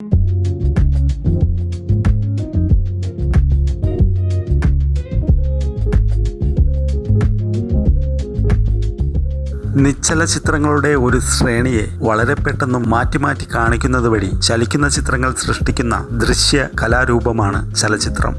നിശ്ചല ചിത്രങ്ങളുടെ ഒരു ശ്രേണിയെ വളരെ പെട്ടെന്ന് മാറ്റി മാറ്റി കാണിക്കുന്നത് വഴി ചലിക്കുന്ന ചിത്രങ്ങൾ സൃഷ്ടിക്കുന്ന ദൃശ്യ കലാരൂപമാണ് ചലച്ചിത്രം.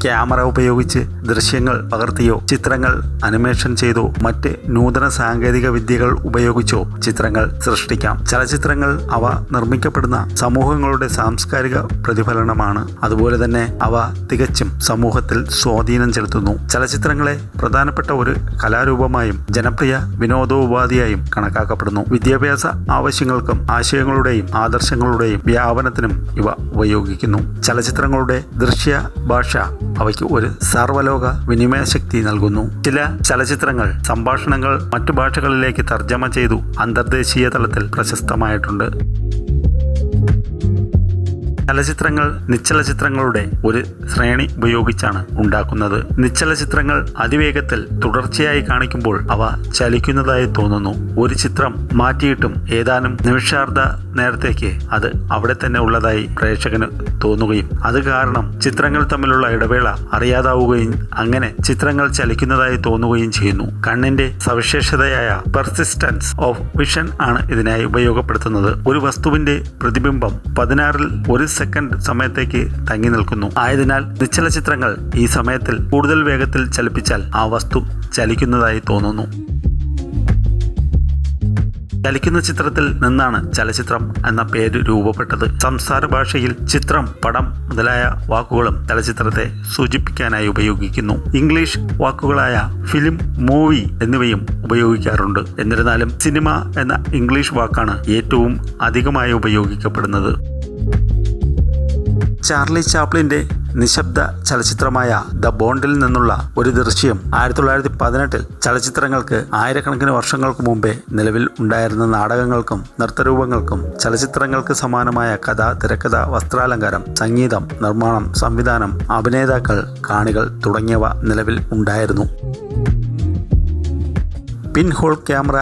ക്യാമറ ഉപയോഗിച്ച് ദൃശ്യങ്ങൾ പകർത്തിയോ ചിത്രങ്ങൾ അനിമേഷൻ ചെയ്തോ മറ്റ് നൂതന സാങ്കേതിക വിദ്യകൾ ഉപയോഗിച്ചോ ചിത്രങ്ങൾ സൃഷ്ടിക്കാം. ചലച്ചിത്രങ്ങൾ അവ നിർമ്മിക്കപ്പെടുന്ന സമൂഹങ്ങളുടെ സാംസ്കാരിക പ്രതിഫലനമാണ്. അതുപോലെ തന്നെ അവ തികച്ചും സമൂഹത്തിൽ സ്വാധീനം ചെലുത്തുന്നു. ചലച്ചിത്രങ്ങളെ പ്രധാനപ്പെട്ട ഒരു കലാരൂപമായും ജനപ്രിയ വിനോദോപാധിയായും കണക്കാക്കപ്പെടുന്നു. വിദ്യാഭ്യാസ ആവശ്യങ്ങൾക്കും ആശയങ്ങളുടെയും ആദർശങ്ങളുടെയും വ്യാപനത്തിനും ഇവ ഉപയോഗിക്കുന്നു. ചലച്ചിത്രങ്ങളുടെ ദൃശ്യ ഭാഷ അവയ്ക്ക് ഒരു സർവ്വലോക വിനിമയ ശക്തി നൽകുന്നു. ചില ചലച്ചിത്രങ്ങൾ സംഭാഷണങ്ങൾ മറ്റു ഭാഷകളിലേക്ക് തർജ്ജമ ചെയ്തു അന്തർദേശീയ തലത്തിൽ പ്രശസ്തമായിട്ടുണ്ട്. ചലച്ചിത്രങ്ങൾ നിശ്ചല ചിത്രങ്ങളുടെ ഒരു ശ്രേണി ഉപയോഗിച്ചാണ് ഉണ്ടാക്കുന്നത്. നിശ്ചല ചിത്രങ്ങൾ അതിവേഗത്തിൽ തുടർച്ചയായി കാണിക്കുമ്പോൾ അവ ചലിക്കുന്നതായി തോന്നുന്നു. ഒരു ചിത്രം മാറ്റിയിട്ടും ഏതാനും നിമിഷാർദ്ധ നേരത്തേക്ക് അത് അവിടെ തന്നെ ഉള്ളതായി പ്രേക്ഷകന് തോന്നുകയും അത് കാരണം ചിത്രങ്ങൾ തമ്മിലുള്ള ഇടവേള അറിയാതാവുകയും അങ്ങനെ ചിത്രങ്ങൾ ചലിക്കുന്നതായി തോന്നുകയും ചെയ്യുന്നു. കണ്ണിന്റെ സവിശേഷതയായ പെർസിസ്റ്റൻസ് ഓഫ് വിഷൻ ആണ് ഇതിനായി ഉപയോഗപ്പെടുത്തുന്നത്. ഒരു വസ്തുവിന്റെ പ്രതിബിംബം 16-ൽ 1 സെക്കൻഡ് സമയത്തേക്ക് തങ്ങി നിൽക്കുന്നു. ആയതിനാൽ നിശ്ചല ചിത്രങ്ങൾ ഈ സമയത്തിൽ കൂടുതൽ വേഗത്തിൽ ചലിപ്പിച്ചാൽ ആ വസ്തു ചലിക്കുന്നതായി തോന്നുന്നു. ചലിക്കുന്ന ചിത്രത്തിൽ നിന്നാണ് ചലച്ചിത്രം എന്ന പേര് രൂപപ്പെട്ടത്. സംസാര ഭാഷയിൽ ചിത്രം, പടം മുതലായ വാക്കുകളും ചലച്ചിത്രത്തെ സൂചിപ്പിക്കാനായി ഉപയോഗിക്കുന്നു. ഇംഗ്ലീഷ് വാക്കുകളായ ഫിലിം, മൂവി എന്നിവയും ഉപയോഗിക്കാറുണ്ട്. എന്നിരുന്നാലും സിനിമ എന്ന ഇംഗ്ലീഷ് വാക്കാണ് ഏറ്റവും അധികമായി ഉപയോഗിക്കപ്പെടുന്നത്. ചാർലി ചാപ്ലിന്റെ നിശബ്ദ ചലച്ചിത്രമായ ദ ബോണ്ടിൽ നിന്നുള്ള ഒരു ദൃശ്യം 1918-ൽ ചലച്ചിത്രങ്ങൾക്ക് ആയിരക്കണക്കിന് വർഷങ്ങൾക്ക് മുമ്പേ നിലവിൽ ഉണ്ടായിരുന്ന നാടകങ്ങൾക്കും നൃത്തരൂപങ്ങൾക്കും ചലച്ചിത്രങ്ങൾക്ക് സമാനമായ കഥ, തിരക്കഥ, വസ്ത്രാലങ്കാരം, സംഗീതം, നിർമ്മാണം, സംവിധാനം, അഭിനേതാക്കൾ, കാണികൾ തുടങ്ങിയവ നിലവിൽ ഉണ്ടായിരുന്നു. പിൻ ഹോൾ ക്യാമറ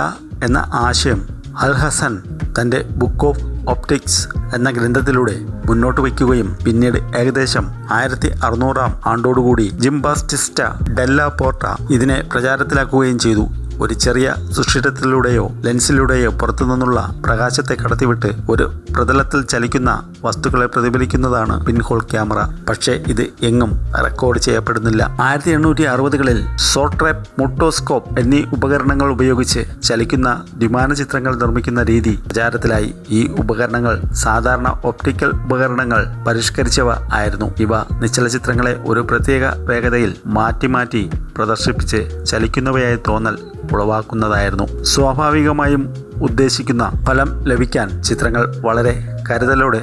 എന്ന ആശയം അൽ-ഹസൻ തൻ്റെ ബുക്ക് ഓഫ് ഒപ്റ്റിക്സ് എന്ന ഗ്രന്ഥത്തിലൂടെ മുന്നോട്ട് വയ്ക്കുകയും പിന്നീട് ഏകദേശം 1600-ാം ആണ്ടോടുകൂടി ജിംബാറ്റിസ്റ്റ ഡെല്ല പോർട്ട ഇതിനെ പ്രചാരത്തിലാക്കുകയും ചെയ്തു. ഒരു ചെറിയ സുഷിരത്തിലൂടെയോ ലെൻസിലൂടെയോ പുറത്തുനിന്നുള്ള പ്രകാശത്തെ കടത്തിവിട്ട് ഒരു പ്രതലത്തിൽ ചലിക്കുന്ന വസ്തുക്കളെ പ്രതിഫലിക്കുന്നതാണ് പിൻഹോൾ ക്യാമറ. പക്ഷേ ഇത് എങ്ങും റെക്കോർഡ് ചെയ്യപ്പെടുന്നില്ല. 1860-കളിൽ സോട്രാപ്പ്, മോട്ടോസ്കോപ്പ് എന്നീ ഉപകരണങ്ങൾ ഉപയോഗിച്ച് ചലിക്കുന്ന ദ്വിമാന ചിത്രങ്ങൾ നിർമ്മിക്കുന്ന രീതി പ്രചാരത്തിലായി. ഈ ഉപകരണങ്ങൾ സാധാരണ ഒപ്റ്റിക്കൽ ഉപകരണങ്ങൾ പരിഷ്കരിച്ചവ ആയിരുന്നു. ഇവ നിശ്ചല ചിത്രങ്ങളെ ഒരു പ്രത്യേക വേഗതയിൽ മാറ്റി മാറ്റി പ്രദർശിപ്പിച്ച് ചലിക്കുന്നവയായി തോന്നൽ ഉളവാക്കുന്നതായിരുന്നു. സ്വാഭാവികമായും ഉദ്ദേശിക്കുന്ന ഫലം ലഭിക്കാൻ ചിത്രങ്ങൾ വളരെ കരുതലോടെ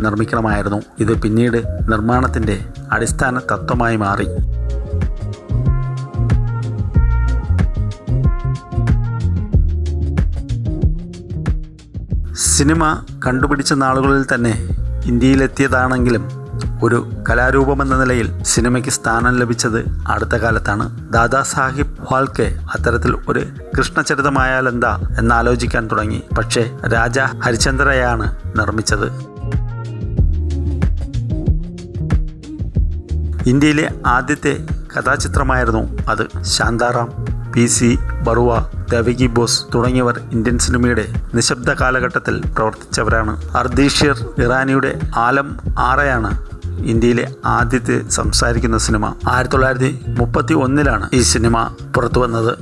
നിർമ്മിക്കണമായിരുന്നു. ഇത് പിന്നീട് നിർമ്മാണത്തിൻ്റെ അടിസ്ഥാന തത്വമായി മാറി. സിനിമ കണ്ടുപിടിച്ച നാളുകളിൽ തന്നെ ഇന്ത്യയിലെത്തിയതാണെങ്കിലും ഒരു കലാരൂപമെന്ന നിലയിൽ സിനിമയ്ക്ക് സ്ഥാനം ലഭിച്ചത് അടുത്ത കാലത്താണ്. ദാദാ സാഹിബ് ഫാൽക്കെ അത്തരത്തിൽ ഒരു കൃഷ്ണചരിതമായാലെന്താ എന്നാലോചിക്കാൻ തുടങ്ങി. പക്ഷേ രാജ ഹരിചന്ദ്രയാണ് നിർമ്മിച്ചത്. ഇന്ത്യയിലെ ആദ്യത്തെ കഥാചിത്രമായിരുന്നു അത്. ശാന്താറാം, PC ബറുവ, ദേവകി ബോസ് തുടങ്ങിയവർ ഇന്ത്യൻ സിനിമയുടെ നിശബ്ദ കാലഘട്ടത്തിൽ പ്രവർത്തിച്ചവരാണ്. അർദീഷിർ ഇറാനിയുടെ ആലം ആറയാണ് ഇന്ത്യയിലെ ആദ്യത്തെ സംസാരിക്കുന്ന സിനിമ. 1931-ലാണ് ഈ സിനിമ പുറത്തു വന്നത്.